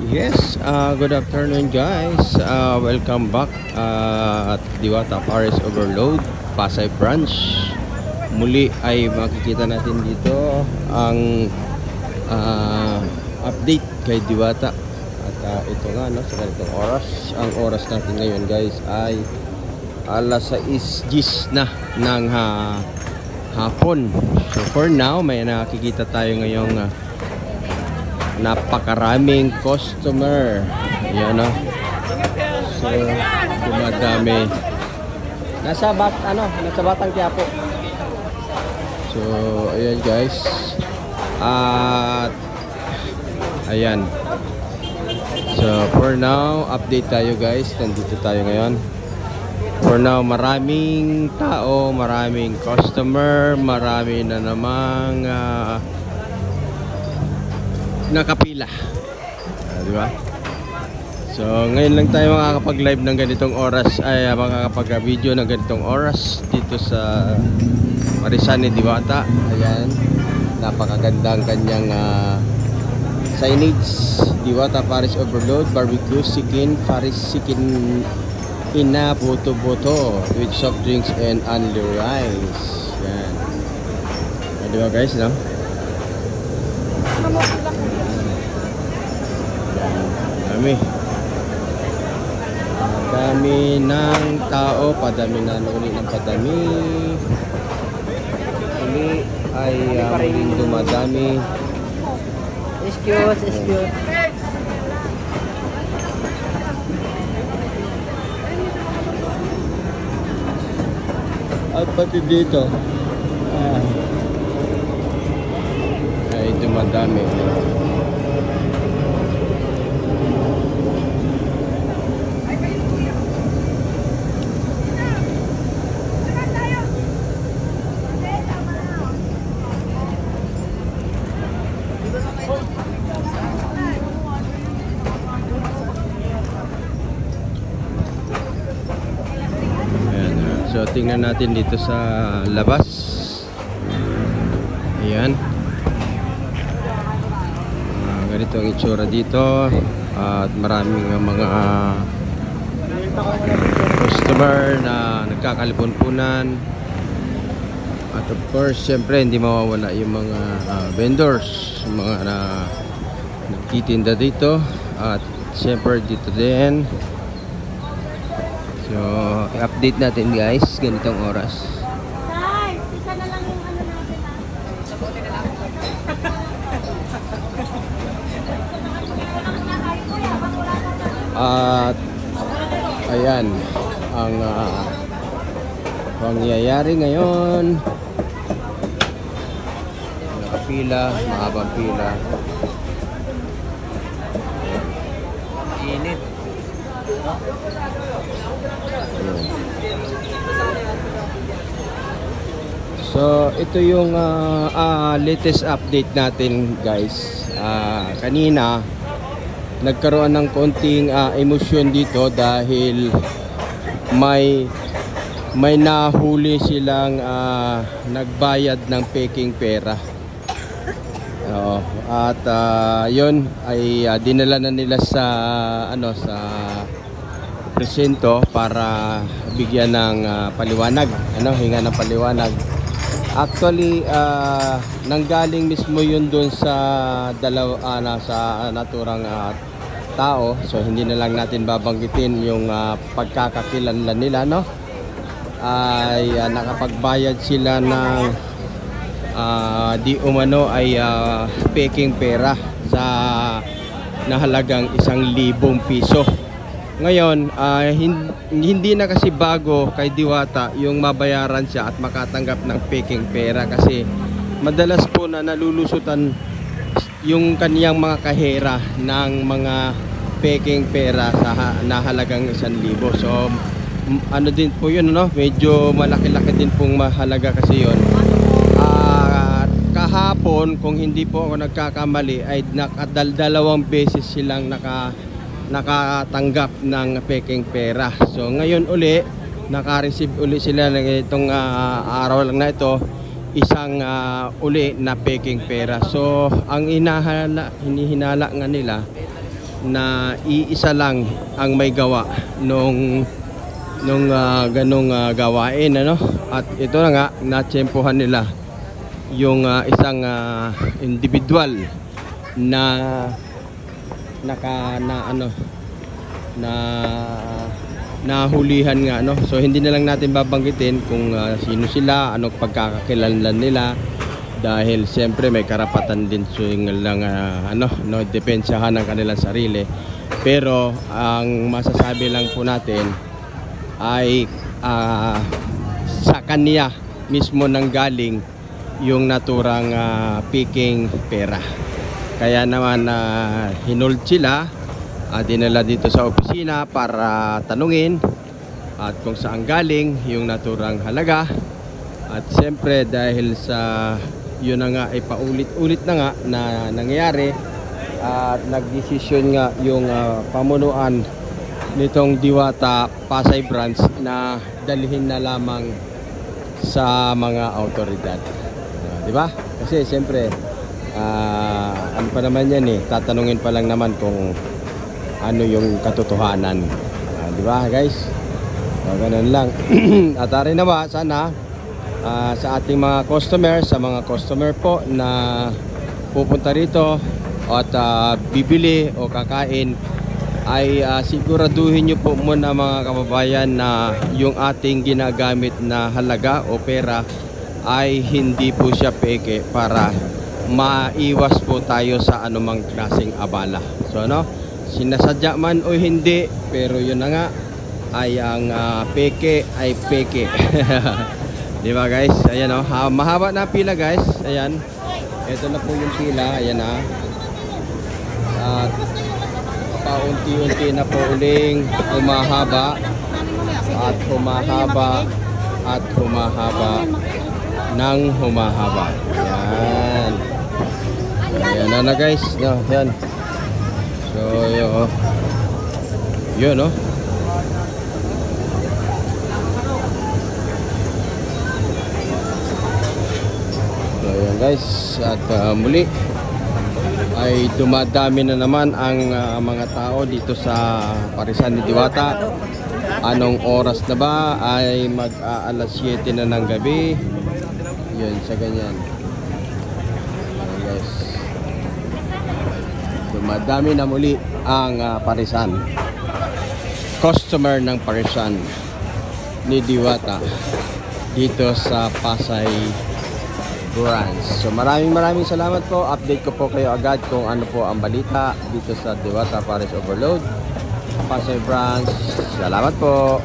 Yes, good afternoon guys. Welcome back at Diwata Paris Overload, Pasay Branch. Muli ay makikita natin dito ang update kay Diwata. At ito nga no, sa ganitong oras. Ang oras natin ngayon guys ay alas 6:10 na ng hapon. So for now, may nakikita tayo ngayong napakaraming customer. Ayan o. So, dumadami. Nasa Batang Quiapo. So, ayan guys. At ayan. So, for now, update tayo guys. Nandito tayo ngayon. For now, maraming tao, maraming customer, marami na namang nakapila, di ba? So ngayon lang tayo makakapag-live ng ganitong oras, ay makakapag-video ng ganitong oras dito sa Marisan ni Diwata. Ayan, napakaganda ang kanyang signage. Diwata Paris Overload, barbecue, chicken, Paris chicken ina, buto-buto with soft drinks and only rice. Yan, di ba guys, no? Dami ng tao, padami na uli ng padami. Uli ay muling dumadami. Excuse. At pati dito ay dumadami. So tingnan natin dito sa labas. Ayan. Ganito ang itsura dito. At maraming mga customer na nagkakalipon-punan. At of course, syempre hindi mawawala yung mga vendors, mga nagtitinda dito. At syempre dito din. So, i-update natin guys, ganitong oras. Isa na lang yung ano natin At ayan ang pangyayari ngayon. Nakapila, mahabang pila. init. So ito yung latest update natin guys. Kanina nagkaroon ng konting emosyon dito dahil may nahuli silang nagbayad ng peking pera. At yun ay dinala na nila sa sa presinto para bigyan ng paliwanag, hinga ng paliwanag. Actually, nanggaling mismo yun doon sa sa naturang tao. So hindi na lang natin babanggitin yung pagkakakilanlan nila, ay nakapagbayad sila ng di umano ay peking pera sa nahalagang 1,000 piso. Ngayon, hindi na kasi bago kay Diwata yung mabayaran siya at makatanggap ng peking pera, kasi madalas po na nalulusutan yung kaniyang mga kahera ng mga peking pera sa nahalagang 1,000. So ano din po yun, medyo malaki-laki din pong mahalaga kasi yun. Kahapon, kung hindi po ako nagkakamali, ay dalawang beses silang nakatanggap ng peking pera. So ngayon uli, naka-receive uli sila ng itong araw lang na ito, isang uli na peking pera. So ang hinihinala nga nila na iisa lang ang may gawa nung ganong gawain, ano. At ito na nga, natsempohan nila yung isang individual na nahulihan nga, no. So hindi na lang natin babanggitin kung sino sila, anong pagkakakilanlan nila, dahil siyempre may karapatan din lang depensahan ng kanilang sarili. Pero ang masasabi lang po natin ay sa kanya mismo nang galing yung naturang peking pera. Kaya naman hinold sila, dinala dito sa opisina para tanungin at kung saan galing yung naturang halaga. At siyempre dahil sa yun na nga ay paulit-ulit na nga na nangyayari, at nagdesisyon nga yung pamunuan nitong Diwata Pasay Branch na dalhin na lamang sa mga autoridad. Di ba? Kasi siyempre ano pa naman yan tatanungin pa lang naman kung ano yung katotohanan. Di ba guys? Ganun lang. At rin naman sana sa ating mga customer, sa mga customer po na pupunta rito at bibili o kakain, ay siguraduhin nyo po muna mga kababayan na yung ating ginagamit na halaga o pera ay hindi po siya peke, para maiwas po tayo sa anumang klaseng abala. So sinasadya man o hindi, pero yun na nga ay ang peke ay peke. Di ba guys? Ayan mahaba na pila guys. Ayan. Ito na po yung pila. Ayan at paunti-unti na po uling humahaba at humahaba at humahaba ng humahaba. Ayan. Ayan na guys. Ayan. So yun Ayan guys, at muli ay dumadami na naman ang mga tao dito sa Parisan ni Diwata. Anong oras na ba? Ay mag-alas 7 na ng gabi. Yun, sa ganyan. Ayan guys, dumadami na muli ang Parisan, customer ng Parisan ni Diwata dito sa Pasay Branch. So maraming salamat po. Update ko po kayo agad kung ano po ang balita dito sa Diwata Paris Overload Pasay Branch. Salamat po.